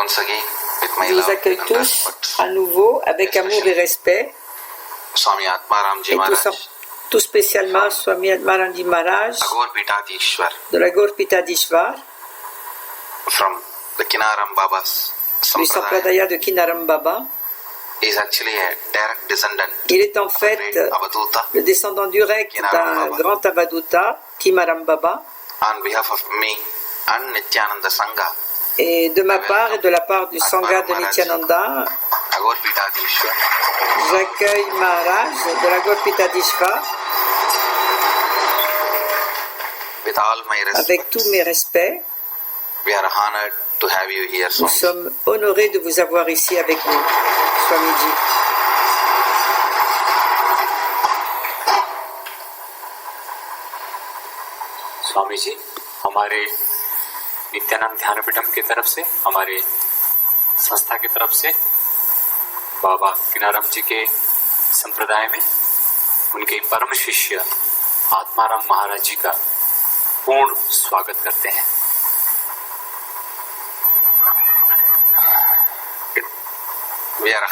Je vous accueille tous à nouveau avec amour et respect. Swami Atmaramji Maharaj, Tout spécialement Swami Atmaramji Maharaj Agor Pitadishwar, de la Gaur Pitadishwar, from the Kinaram Baba's du Sampradaya. Sampradaya de Kinaram Baba. Is actually a direct descendant Il est en of fait great Avaduta. le descendant direct d'un grand Avaduta, Kimaram Baba. On behalf of me and Nityananda Sangha, Et de ma part et de la part du Sangha de Nityananda, Agor Pitadishwar, j'accueille Maharaj de la Gaur Pitadishwar with all my respect. avec tous mes respects. We are honored to have you here, Nous Swami. sommes honorés de vous avoir ici avec nous, Swamiji. Swami जी, हमारे नित्यानंद ध्यानपीठम की तरफ से, हमारे संस्था की तरफ से बाबा किनाराम जी के संप्रदाय में उनके परम शिष्य आत्माराम महाराज जी का पूर्ण स्वागत करते हैं। We are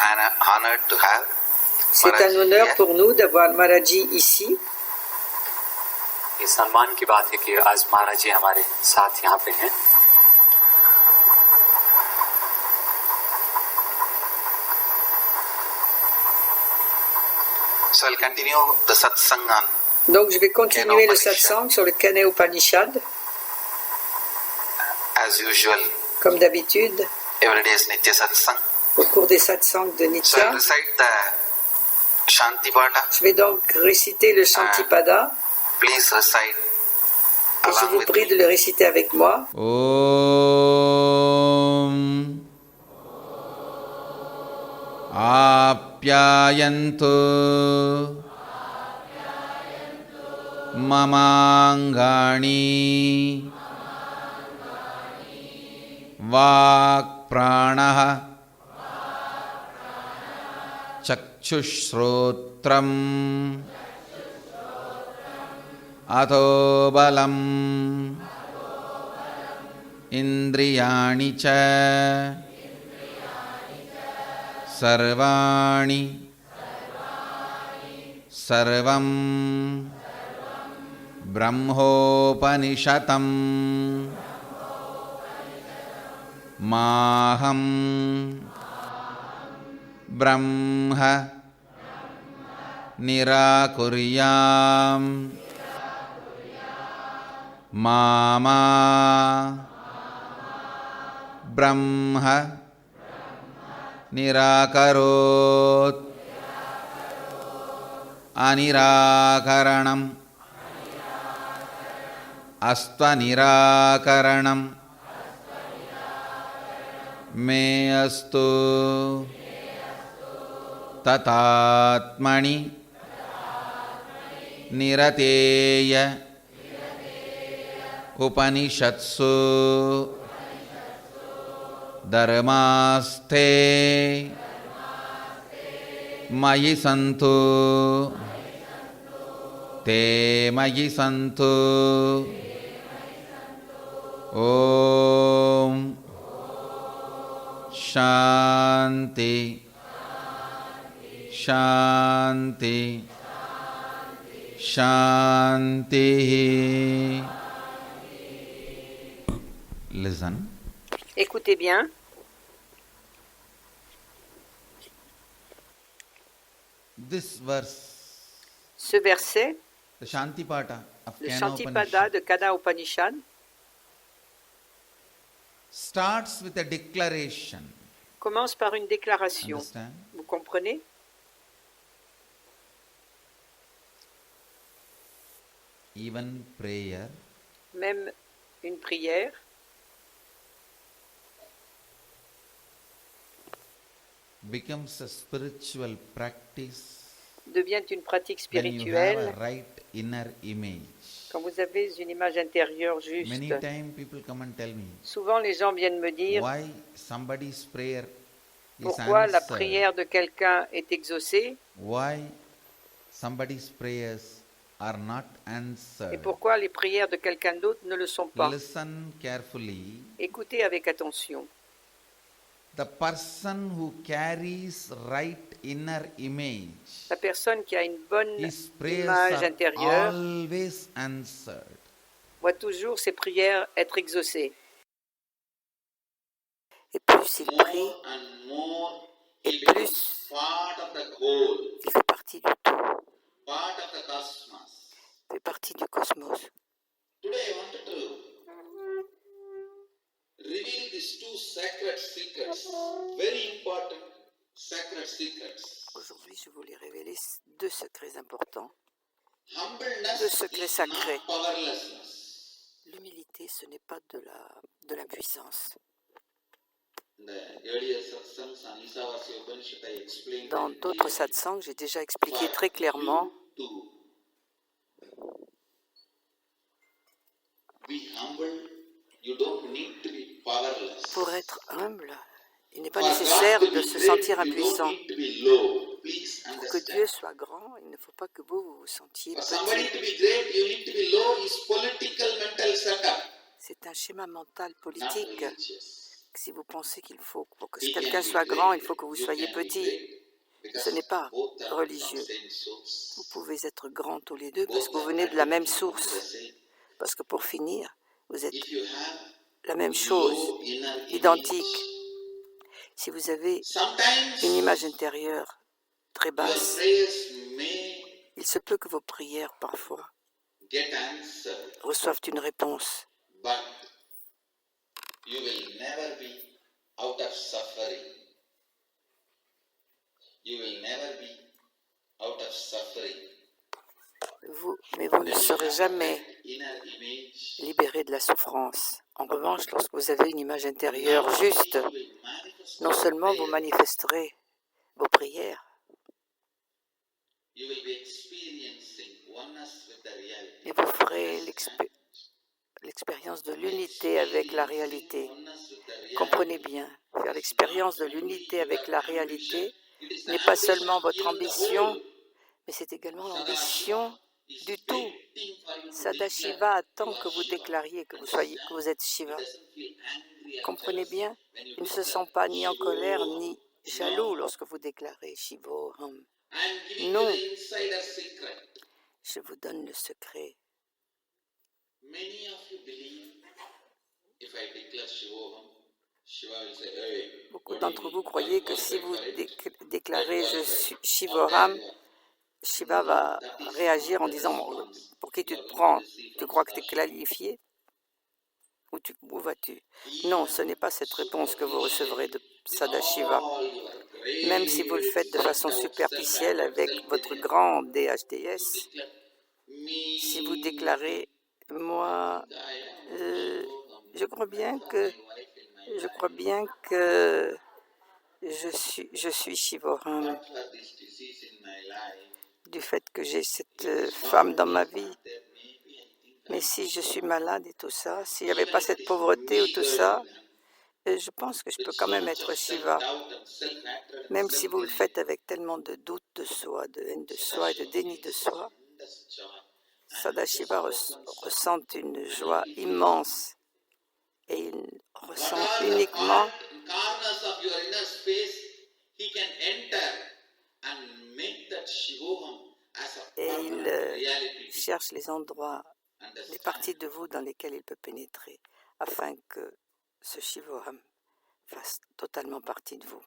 honored to have C'est un Maharaj honneur here. pour nous d'avoir Maharaji ici. ये सम्मान की बात है कि आज महाराज जी हमारे साथ यहाँ पे हैं। So I'll continue the satsang on Donc je vais continuer le Upanishad. satsang sur le Kane Upanishad, as usual. comme d'habitude, Every day is Nitya Satsang. au cours des satsangs de So I'll Nitya. recite the Shantipata. Je vais donc réciter le Shantipada Please recite et je along vous with prie me. de le réciter avec moi. Om Apyayantu Mamangani Vak Pranaha Chakshushrotram Atho Balam Indriyani cha Sarvani Sarvam Brahmopanishatam Maham Brahma Nirakuryam Mama Brahma Nirakarot Anirakaranam Asta Nirakaranam Me Astu Tatatmani Nirateya Upanishatsu Dharmaste Mayi Santu Te Mayi Santu Om Shanti Shanti Shanti. Listen. Écoutez bien. This verse, Ce verset, the Shantipata of le Kena Shantipada Upanishad, de Kada Upanishad, starts with a declaration. commence par une déclaration. Understand? Vous comprenez? Even prayer Même une prière becomes a spiritual practice devient une pratique when you have spirituelle a right inner image. quand vous avez une image intérieure Many juste. times people come and tell me Souvent les gens viennent me dire why somebody's prayer is pourquoi la answered, prière de quelqu'un est exaucée why somebody's prayers are not et answered. pourquoi les prières de quelqu'un d'autre ne le sont pas. Listen carefully. Écoutez avec attention. The person who carries right inner image, La personne qui a une bonne his prayers image are intérieure always answered. voit toujours ses prières être exaucées. Et plus il prie, more and more et he plus becomes part of the whole, il fait partie du tout, part of the cosmos. fait partie du cosmos. Today I wanted to reveal these two sacred secrets, very important sacred secrets. Aujourd'hui, je voulais révéler deux secrets importants. Humbleness Deux secrets is sacrés. not powerlessness. L'humilité, ce n'est pas de l'impuissance. Dans d'autres satsangs, j'ai déjà expliqué très clairement pour être humble, il n'est pas nécessaire de se sentir impuissant. Pour que Dieu soit grand, il ne faut pas que vous vous sentiez petit. C'est un schéma mental politique. Si vous pensez qu'il faut, pour que quelqu'un soit grand, il faut que vous soyez petit. Ce n'est pas religieux. Vous pouvez être grands tous les deux parce que vous venez de la même source. Parce que pour finir, vous êtes la même chose, identique. Si vous avez une image intérieure très basse, il se peut que vos prières, parfois, reçoivent une réponse. Mais vous ne serez jamais libéré de la souffrance. En revanche, lorsque vous avez une image intérieure juste, non seulement vous manifesterez vos prières, et vous ferez l'expérience de l'unité avec la réalité. Comprenez bien, faire l'expérience de l'unité avec la réalité n'est pas seulement votre ambition, mais c'est également l'ambition du tout. Sadashiva attend que vous déclariez que vous êtes Shiva. Comprenez bien, il ne se sent pas ni en colère ni jaloux lorsque vous déclarez Shivoham. Non, je vous donne le secret. Beaucoup d'entre vous croyez que si vous déclarez je suis Shivoham, Shiva va réagir en disant « Pour qui tu te prends? Tu crois que tu es qualifié? Où vas-tu » Non, ce n'est pas cette réponse que vous recevrez de Sadashiva. Même si vous le faites de façon superficielle avec votre grand DHDS, si vous déclarez « Moi, je crois bien que je suis Shivoham. Du fait que j'ai cette femme dans ma vie. Mais si je suis malade et tout ça, s'il n'y avait pas cette pauvreté ou tout ça, je pense que je peux quand même être Shiva. Même si vous le faites avec tellement de doute de soi, de haine de soi et de déni de soi, Sadashiva ressent une joie immense et il ressent uniquement et il cherche les endroits, les parties de vous dans lesquelles il peut pénétrer afin que ce Shivoham fasse totalement partie de vous.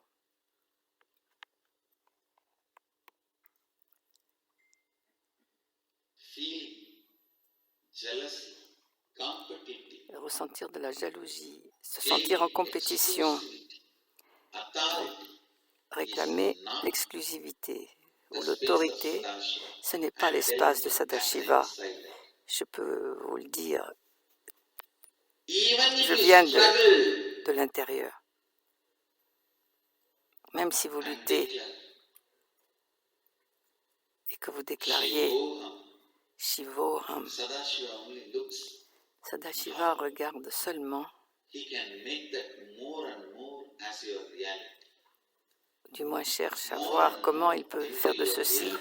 Ressentir de la jalousie, se sentir en compétition, réclamer l'exclusivité ou l'autorité, ce n'est pas l'espace de Sadashiva. Je peux vous le dire, je viens de l'intérieur. Même si vous luttez et que vous déclariez Shivoham, Sadashiva regarde seulement, du moins cherche à voir comment il peut faire de ceci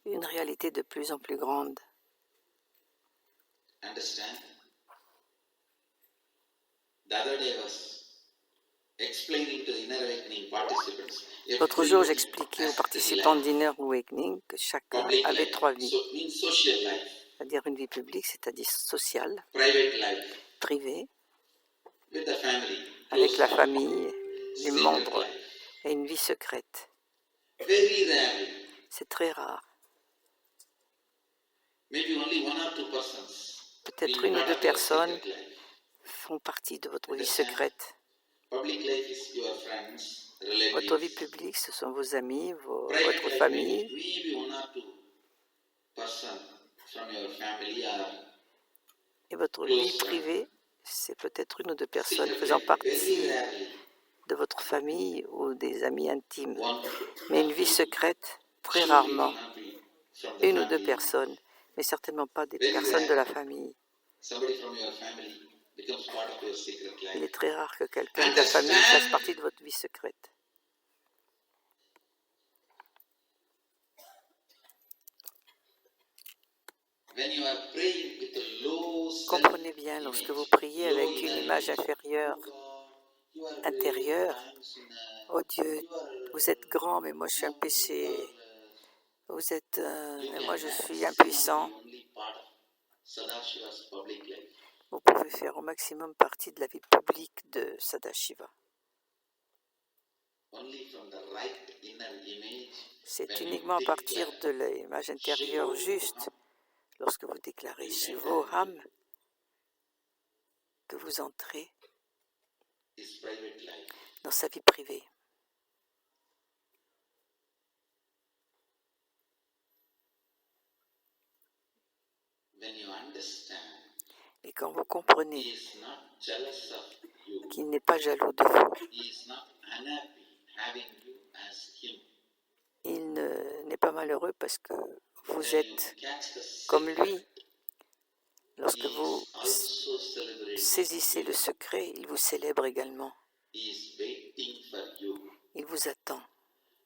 une réalité de plus en plus grande. explaining to the inner awakening participants. L'autre jour, j'expliquais aux participants d'Inner Awakening que chacun Public avait life, 3 vies, so means social life, c'est-à-dire une vie publique, c'est-à-dire sociale, private life, privée, with the family, avec close la family, famille, les secret membres, life. et une vie secrète. Very rarely, C'est très rare. maybe only 1 or 2 persons Peut-être will une ou part deux of your personnes secret life. font partie de votre vie secrète. Public life is your friends, Votre vie relatives. publique, ce sont vos amis, Private votre life, famille, maybe 1 or 2 person from your family or et votre close vie friend. privée, c'est peut-être une ou deux personnes Secret faisant life, partie very rarely. de votre famille ou des amis intimes. One Mais une vie secrète, très surely rarement, cannot be from the une ou deux family. personnes, mais certainement pas des Very personnes de rare. la famille. Somebody from your family becomes part of your secret Il est life. très rare que quelqu'un de la famille fasse partie de votre vie secrète. When you are praying with a low Comprenez bien, lorsque vous priez low avec une inner image image, inférieure, you are intérieure, I'm sinner, oh Dieu, you are vous êtes grand, mais moi je suis un péché. powerless. Vous êtes, You mais can moi je suis maximum impuissant. be only part of Sadashiva's public life. Vous pouvez faire au maximum partie de la vie publique de Sadashiva. Only from the right inner image. C'est When you uniquement à partir declare de l'image intérieure juste, lorsque vous déclarez Shivoham, que vous entrez his private life. dans sa vie privée. When you understand, Et quand vous he comprenez is not jealous of you. qu'il n'est pas jaloux de vous, He is not unhappy having you as him. il n'est pas malheureux parce que vous When êtes you catch the comme secret, lui. Lorsque he vous is also celebrating. saisissez le secret, il vous célèbre également. He is waiting for you. Il vous attend.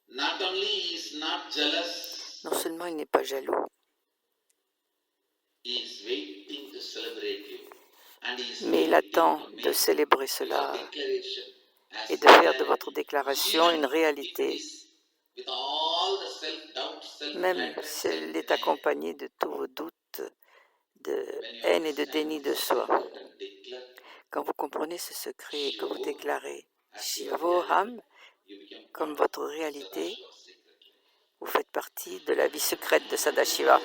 Not only he is not jealous, Non seulement il n'est pas jaloux, he is waiting to celebrate you. And he is mais il waiting attend to de make célébrer your cela declaration as et de faire de reality. votre déclaration une Even réalité, if it is with all the self-doubt, même self-hatred, si elle est self-denial. accompagnée de tous vos doutes, de When you haine et de understand déni de this soi. secret and declare Quand vous comprenez ce secret et que vous déclarez as your Shivoham reality, you become comme part votre of réalité, Sadashiva's secret life. vous faites partie de la vie secrète de Sadashiva.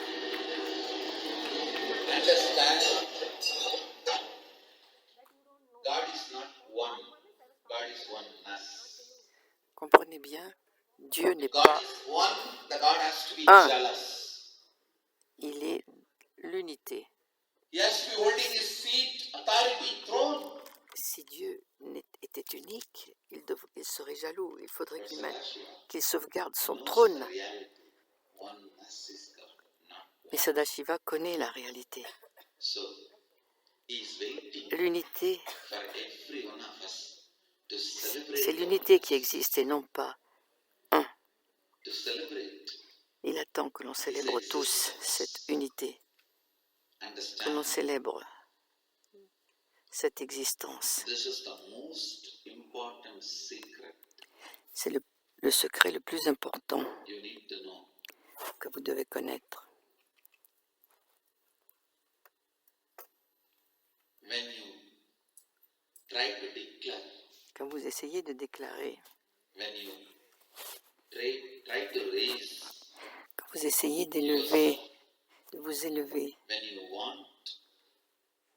Understand, God is not one. God is oneness. Comprenez bien, Dieu n'est God pas is one, the God has to be un, jealous. il est l'unité. He has to be holding his feet, authority, throne. Si Dieu était unique, il serait jaloux. Il faudrait But qu'il Sadashiva sauvegarde son knows trône. the reality. Oneness is God, not Mais one. Sadashiva connaît la réalité. So, he is waiting L'unité, for every one of us to c'est celebrate, l'unité qui existe et non pas un. to celebrate, Il attend que l'on célèbre tous cette unité, que l'on understand. célèbre cette existence. This is the most important secret C'est le secret le plus important you need to know. que vous devez connaître. When you try to declare, Quand vous essayez de déclarer, when you try to raise, quand vous essayez d'élever, de vous élever, when you want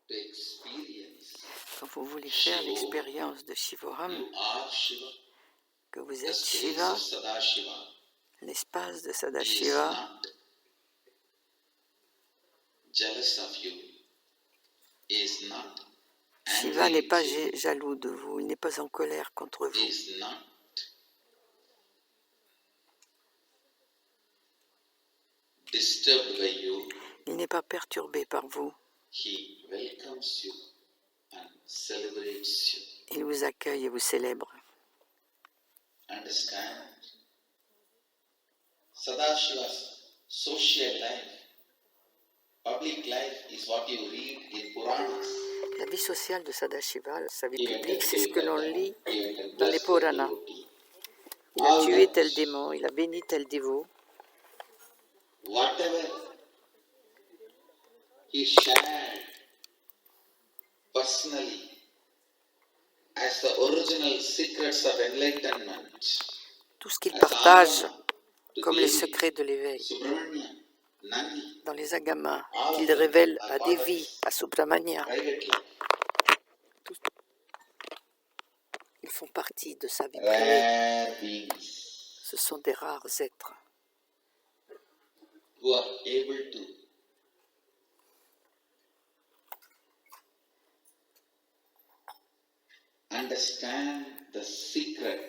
to experience, quand vous voulez faire l'expérience de Shivoham, you are Shiva, que vous the êtes space Shiva, of Sadashiva. l'espace de He is Sadashiva, not jealous of you. He is not Shiva angry n'est pas with you. jaloux de vous, il n'est pas en colère contre He vous. is not disturbed by you. Il n'est pas perturbé par vous. He welcomes you and celebrates you. Il vous accueille et vous célèbre. Understand? Sadashiva's social life, public life is what you read in Puranas. La vie sociale de Sadashiva, sa vie publique, c'est ce que l'on lit dans les Puranas. Il a tué tel démon, il a béni tel dévot. Whatever he shared personally as the original secrets of enlightenment, Tout ce qu'il as partage Agama to comme les Devi, secrets de l'éveil, Subramanya, Nandi, dans les agamas qu'il révèle à Devi, à Subramanya, privately, ils font partie de sa vie privée. rare beings Ce sont des rares êtres who are able to understand the secret,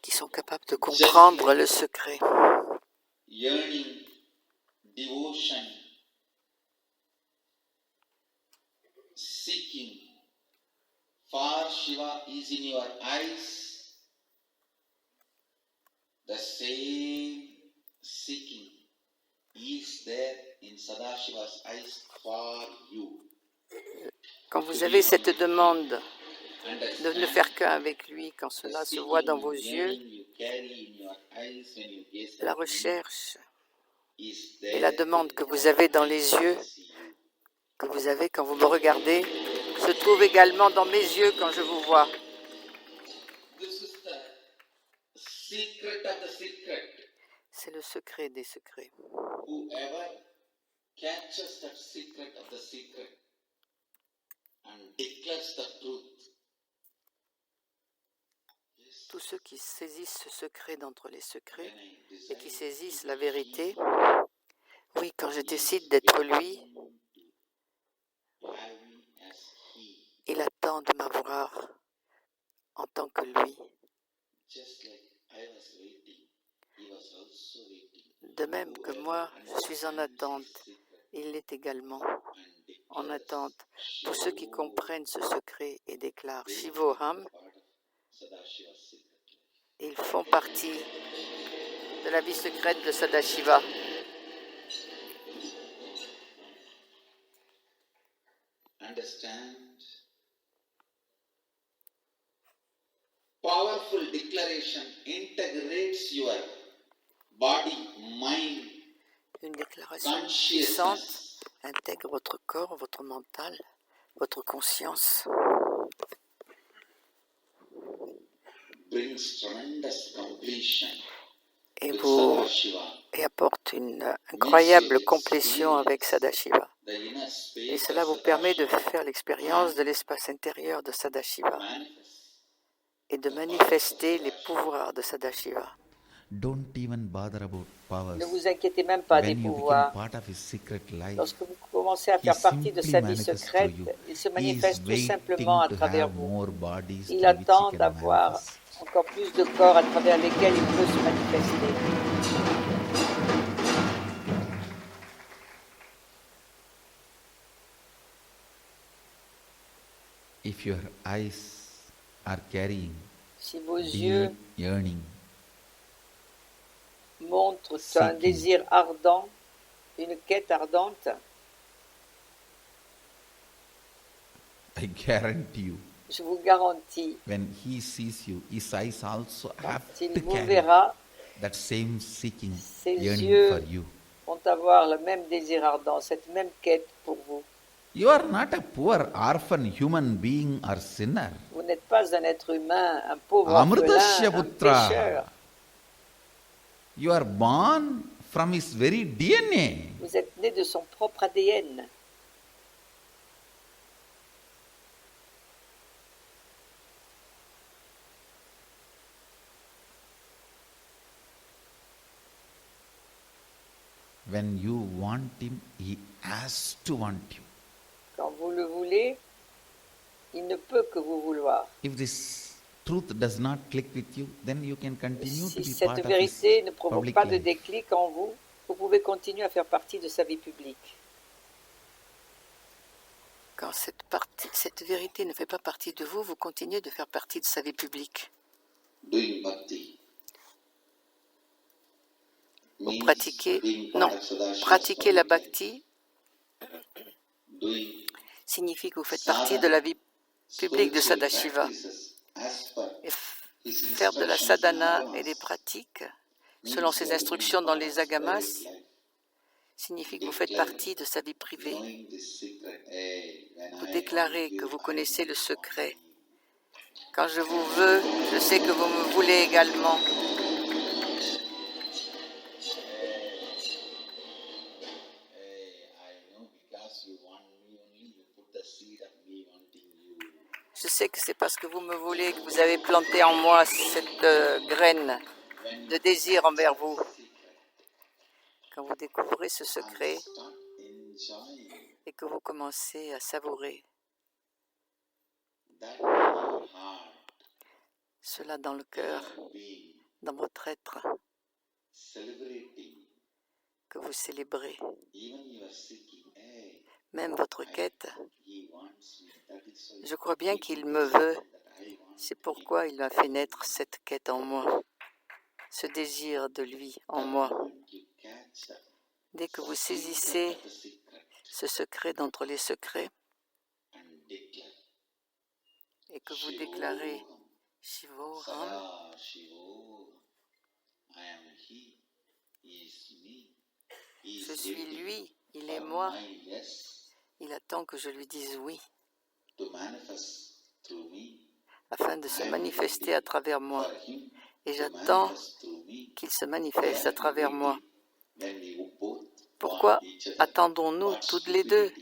qui sont capables de comprendre le secret, yearning, devotion, seeking for Shiva is in your eyes. The same seeking is there in Sadashiva's eyes for you. Quand vous avez cette demande de ne faire qu'un avec lui, quand cela se voit dans vos yeux, la recherche et la demande que vous avez dans les yeux, que vous avez quand vous me regardez, se trouve également dans mes yeux quand je vous vois. C'est le secret des secrets. Whoever catches that secret of the secret and declares the truth, Tous ceux qui saisissent ce secret d'entre les secrets et qui saisissent la vérité, oui, quand je décide d'être lui, il attend de m'avoir en tant que lui. just like I was waiting, he was also waiting. De même que moi, je suis en attente, il l'est également en attente. Tous ceux qui comprennent ce secret et déclarent Shivoham, ils font partie de la vie secrète de Sadashiva. Understand? Powerful declaration integrates your body, mind, Une déclaration puissante consciousness, intègre votre corps, votre mental, votre conscience brings tremendous completion et, with vous, Sadashiva. et apporte une incroyable complétion avec Sadashiva. The inner Et space cela of vous permet de Sadashiva faire l'expérience de l'espace intérieur de Sadashiva manifests et de manifester les pouvoirs de Sadashiva. Don't even bother about powers. Ne vous inquiétez même pas des When you become pouvoirs. part of his secret life, Lorsque vous commencez à he faire partie de simply sa vie manifests secrète, through you. il se He is manifeste tout waiting simplement à to travers have vous. more bodies Il through which attend he can d'avoir manifest. encore plus de corps à travers lesquels il peut se manifester. If your eyes are carrying Si vos deep yeux yearning, montrent un Seeking. désir ardent, une quête ardente, I guarantee you, je vous garantis, when he sees you, his eyes also have quand il to vous carry verra, that same seeking, ses yearning yeux for you. vont avoir le même désir ardent, cette même quête pour vous. You are not a poor orphan human being or sinner. Vous n'êtes pas un être humain, un pauvre Amritasya orphelin, un putra. pécheur. You are born from his very DNA. Vous êtes né de son propre ADN. When you want him, he has to want you. Quand vous le voulez, il ne peut que vous vouloir. If this truth does not click with you, then you can continue to Si be part cette of vérité his ne provoque public pas de life. déclic en vous, vous pouvez continuer à faire partie de sa vie publique. Quand cette vérité ne fait pas partie de vous, vous continuez de faire partie de sa vie publique. doing bhakti. Vous Means pratiquez, being non, part of Sadashiva's pratiquer la public life. bhakti Doing signifie que vous faites partie de la vie publique de Sadashiva. Et faire de la sadhana et des pratiques selon ses instructions dans les agamas signifie que vous faites partie de sa vie privée. Vous déclarez que vous connaissez le secret. Quand je vous veux, je sais que vous me voulez également. Je sais que c'est parce que vous me voulez que vous avez planté en moi cette graine de désir envers vous. Quand vous découvrez ce secret et que vous commencez à savourer cela dans le cœur, dans votre être, que vous célébrez, même votre quête. Je crois bien qu'il me veut, c'est pourquoi il a fait naître cette quête en moi, ce désir de lui en moi. Dès que vous saisissez ce secret d'entre les secrets et que vous déclarez Shivoham, je suis lui, il est moi, il attend que je lui dise oui, afin de se manifester à travers moi. Et j'attends qu'il se manifeste à travers moi. Pourquoi attendons-nous toutes les deux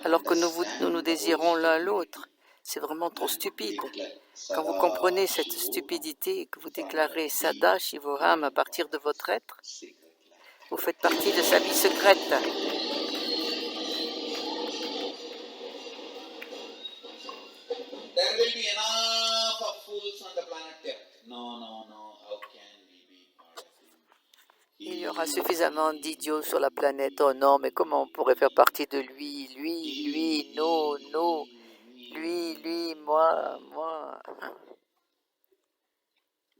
alors que nous désirons l'un l'autre? C'est vraiment trop stupide. Quand vous comprenez cette stupidité et que vous déclarez Sada Shivoham à partir de votre être, vous faites partie de sa vie secrète. There will be enough of fools on the planet Earth. No, how can we be part of him? Il y aura suffisamment d'idiots sur la planète. Oh non, mais comment on pourrait faire partie de lui, non, lui, moi.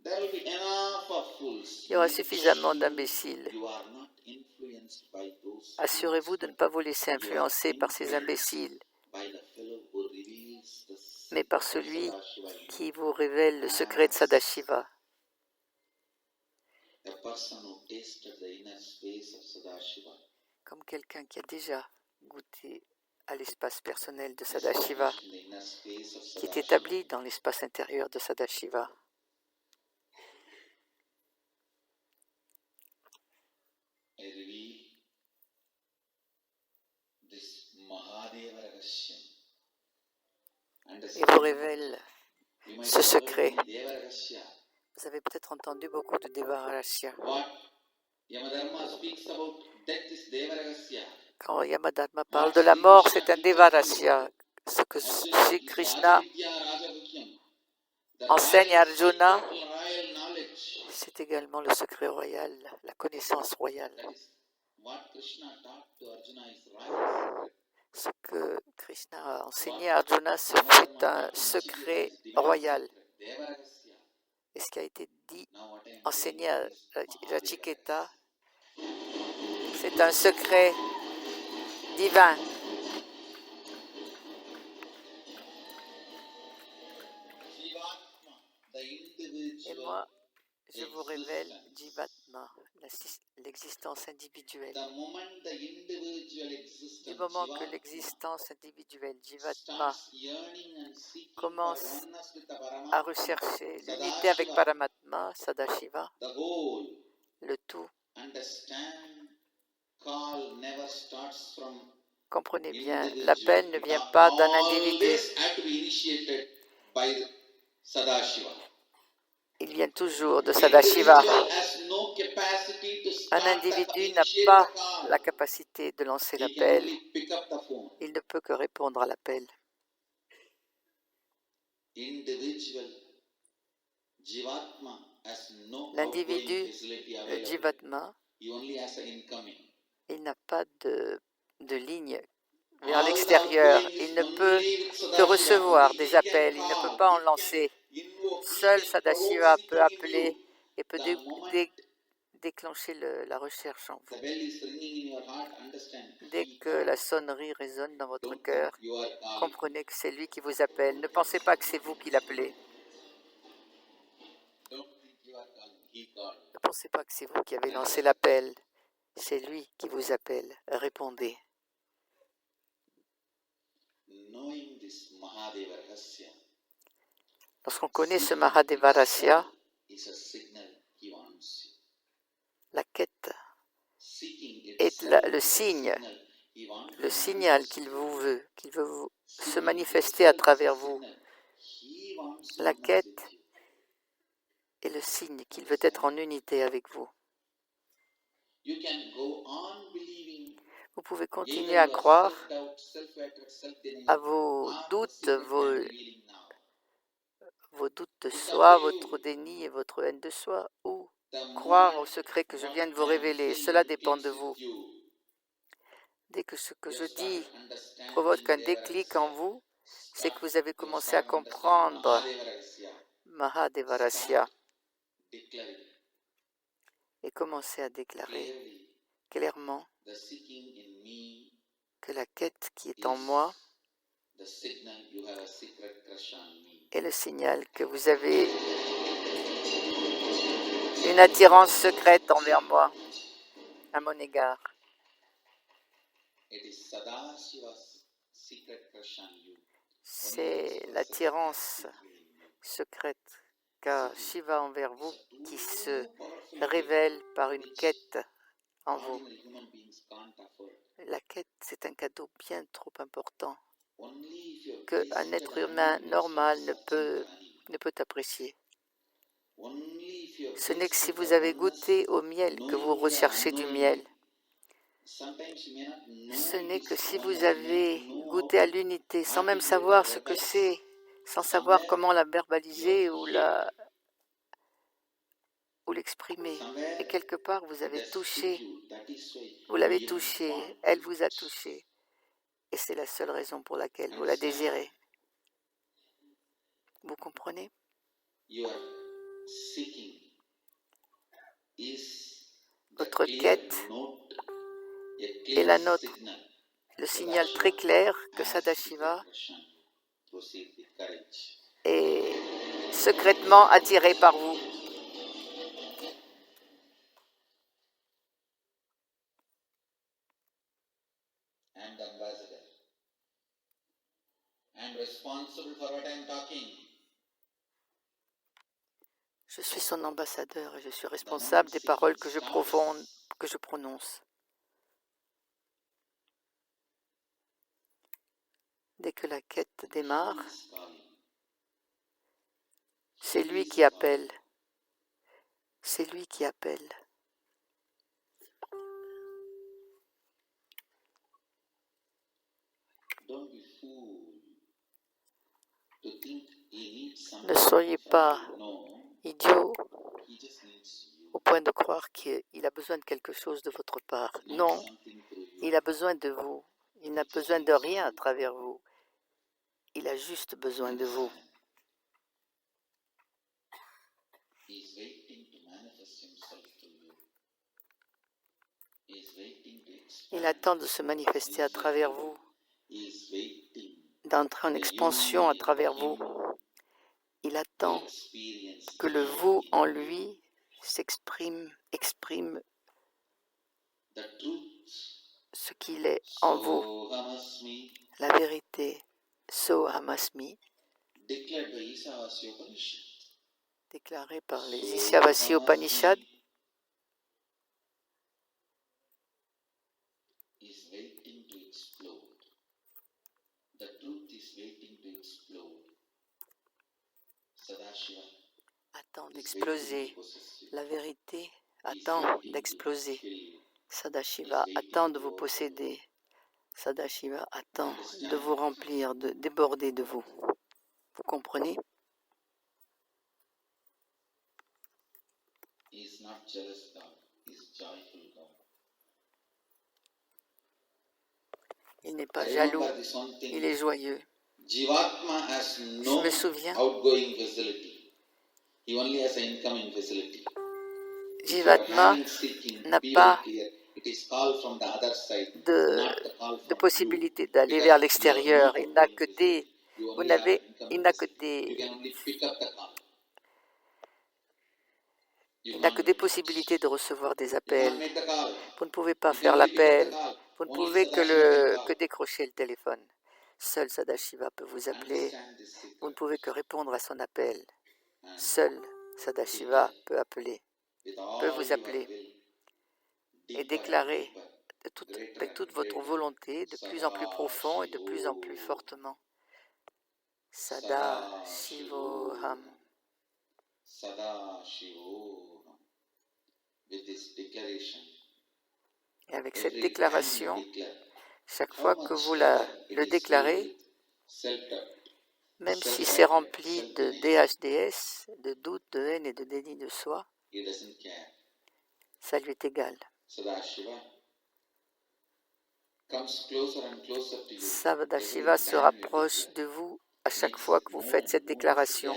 There will be enough of fools. Il y aura suffisamment d'imbéciles. You are not influenced by those Assurez-vous de ne pas vous laisser influencer par ces imbéciles, by the fellow who reveals the mais par celui qui vous révèle le secret de Sadashiva. a person who tasted the inner space of Sadashiva. Comme quelqu'un qui a déjà goûté à l'espace personnel de Sadashiva, In the inner space of qui est Sadashiva. établi dans l'espace intérieur de Sadashiva. I reveal this Mahadeva Rahasya. Et vous révèle You might ce have secret. heard Deva Rahasya. Vous avez peut-être entendu beaucoup de Devarasya. What Yamadharma speaks about death is Deva Rahasya. Quand Yamadharma parle de la mort, c'est un Devarasya. Ce que Sri Krishna enseigne à Arjuna, Royal knowledge. c'est également le secret royal, la connaissance royale. That is what Krishna taught to Arjuna is royal. Ce que Krishna a enseigné à Arjuna, c'est un secret royal. Deva Rahasya. Et ce qui a été dit, Now what I am enseigné à Rachiketa, c'est un secret divin. Jivatma, the Et individual, moi, je vous révèle Jivatma, l'existence individuelle. the moment the individual existence, Du moment que Jivatma, l'existence individuelle, Jivatma, starts yearning and seeking for commence oneness with the à Paramatma, rechercher l'unité avec Paramatma, Sadashiva, the whole, le tout. understand, call never starts from Comprenez bien, individual. l'appel ne vient pas d'un individu. Always had to be initiated by Sadashiva. Il vient toujours de Sadashiva. Individual has no capacity to Un start the individu n'a initiate pas the call. la capacité de lancer He can l'appel. only pick up the phone. Il ne peut que répondre à l'appel. Individual Jivatma has no outgoing L'individu, facility le available. Jivatma, He only has an incoming. il n'a pas de ligne vers l'extérieur. Il ne peut que recevoir des appels. Il ne peut pas en lancer. Seul Sadashiva peut appeler et peut déclencher la recherche en The vous. bell is ringing in your heart, understand. Dès He que called. la sonnerie résonne dans votre Don't cœur, think you are calling. comprenez que c'est lui qui vous appelle. Ne pensez pas que c'est vous qui l'appelez. Don't think you are calling. He called. Ne pensez pas que c'est vous qui avez lancé l'appel. C'est lui qui vous appelle. Répondez. Knowing this Mahadeva Rahasya, Lorsqu'on connaît ce Mahadeva Rahasya, is a signal he wants you. la quête Seeking est itself le is a signe, signal he wants le you. signal qu'il veut se manifester à travers vous. He wants La oneness quête with you. est le signe qu'il veut être en unité avec vous. You can go on believing. Vous pouvez Either continuer you à are croire self-doubt, self-hatred, self-denial. à vos Ask the doutes, secret I'm vos revealing now. doutes de It's soi, up to you. votre déni et votre haine de soi, ou The croire moment au secret que je what viens de vous I'm révéler. saying Cela dépend clicks de with vous. you, Dès que ce que you je start dis understanding provoque un Deva déclic en Rahasya. vous, c'est Start, que vous avez you commencé start à understanding comprendre Mahadeva Rahasya. Mahadeva Rahasya Start declaring et commencé à déclarer clearly clairement the seeking in me que la quête qui est is en moi the signal you have a secret crush on me. est le signal que vous avez une attirance secrète envers moi, à mon égard. It is Sadashiva's secret crush on you. C'est l'attirance secrète qu'a Shiva envers vous qui se révèle par une quête en vous. Ordinary human beings can't afford. La quête, c'est un cadeau bien trop important Only if you're qu'un tasted être honey, humain you will normal start searching for honey. ne peut apprécier. Only if you're Ce n'est que si tasted vous the avez oneness, goûté au miel que vous knowing the recherchez du miel. unknowing. Sometimes you may not know Ce it n'est is que si oneness, vous you may avez not know how goûté à to l'unité sans même articulate savoir the ce que verbals. c'est, sans savoir Somewhere comment la you verbaliser have ou hit. l'exprimer. Et Somewhere quelque part, vous it avez has hit touché, you. That is why vous l'avez you touché, want elle vous a it. touché. Et c'est la seule raison pour laquelle vous la Understand? désirez. Vous comprenez? Your seeking is the Votre clear quête note, a est clear la nôtre, signal. le signal très clair que Sadashiva Proceed with courage. est secrètement attiré par vous. I'm the ambassador. I'm responsible for what I'm talking. Je suis son ambassadeur et je suis responsable des paroles que je prononce. Dès que la quête démarre, He's calling. c'est lui qui appelle. C'est lui qui appelle. Don't be fooled to think he needs Ne something soyez from pas you. No, idiot he just needs you. au point de croire qu'il a besoin de quelque chose de votre part. Not Non, something through you. il a besoin de vous. Il n'a besoin de rien à travers vous. Il a juste besoin de vous. He's waiting to manifest himself through you. He's waiting to Il expand. attend de se manifester à travers vous, He's waiting d'entrer en expansion à travers vous. Il to attend experience que le the vous en in you. lui exprime The truth. ce qu'il est en vous, Sohamasmi, la vérité, Sohamasmi, declared by Isavasya Upanishad. déclarée par les Ishyavasi Upanishad, Is waiting to explode. The truth is waiting to explode. Sadashiva attend is d'exploser. waiting to possess you. La vérité Is attend waiting to d'exploser. fill you. Sadashiva attend de vous posséder. Sadashiva attend de vous remplir, de déborder de vous. Vous comprenez? He is not jealous God. He is joyful God. Il n'est pas I jaloux, remember this one thing. il est joyeux. Jivatma has no Je me souviens, outgoing facility. He only has an incoming facility. Jivatma n'a pas de de possibilité d'aller vers l'extérieur. Il n'a que des, il n'a que des possibilités de recevoir des appels. Vous ne pouvez pas faire l'appel. Vous ne pouvez que décrocher le téléphone. Seul Sadashiva peut vous appeler. Vous ne pouvez que répondre à son appel. Seul Sadashiva peut vous appeler et déclarer avec toute votre volonté, de plus en plus profond et de plus en plus fortement. Sada Shivoham. Et avec cette déclaration, chaque fois que vous le déclarez, même si c'est rempli de DHDS, de doute, de haine et de déni de soi, ça lui est égal. Sadashiva se rapproche de vous à chaque fois que vous faites cette déclaration.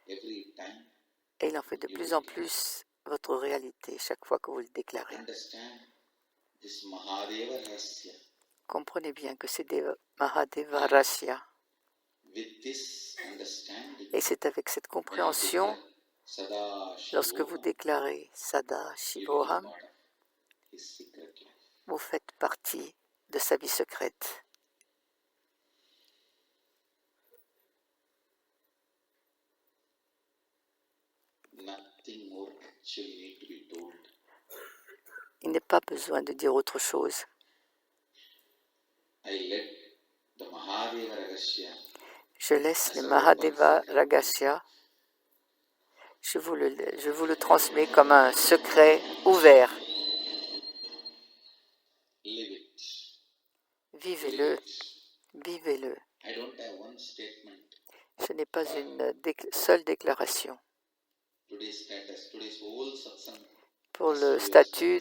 Et il en fait de plus en plus votre réalité chaque fois que vous le déclarez. Comprenez bien que c'est des Mahadeva Rasya. Et c'est avec cette compréhension, lorsque vous déclarez Sada Shivoham, vous faites partie de sa vie secrète. Il n'est pas besoin de dire autre chose. Je laisse le Mahadeva Ragasya, je vous le transmets comme un secret ouvert. Vivez-le, vivez-le. Ce n'est pas une seule déclaration. Pour le statut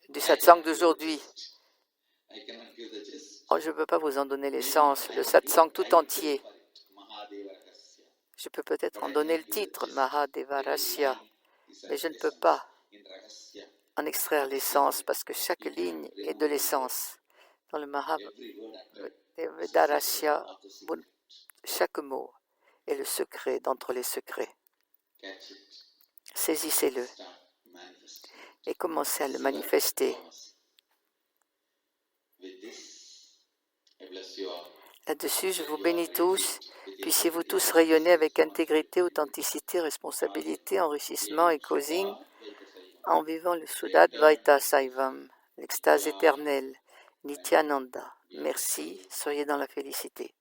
du satsang d'aujourd'hui, je ne peux pas vous en donner l'essence, le satsang tout entier. Je peux peut-être en donner le titre, Mahadeva Rasya, mais je ne peux pas en extraire l'essence parce que chaque ligne est de l'essence. Dans le Mahadeva Rasya, chaque mot est le secret d'entre les secrets. Saisissez-le et commencez à le manifester. Là-dessus, je vous bénis tous. Puissiez-vous tous rayonner avec intégrité, authenticité, responsabilité, enrichissement et causing en vivant le Shuddhadvaita Saivam, l'extase éternelle, Nityananda. Merci, soyez dans la félicité.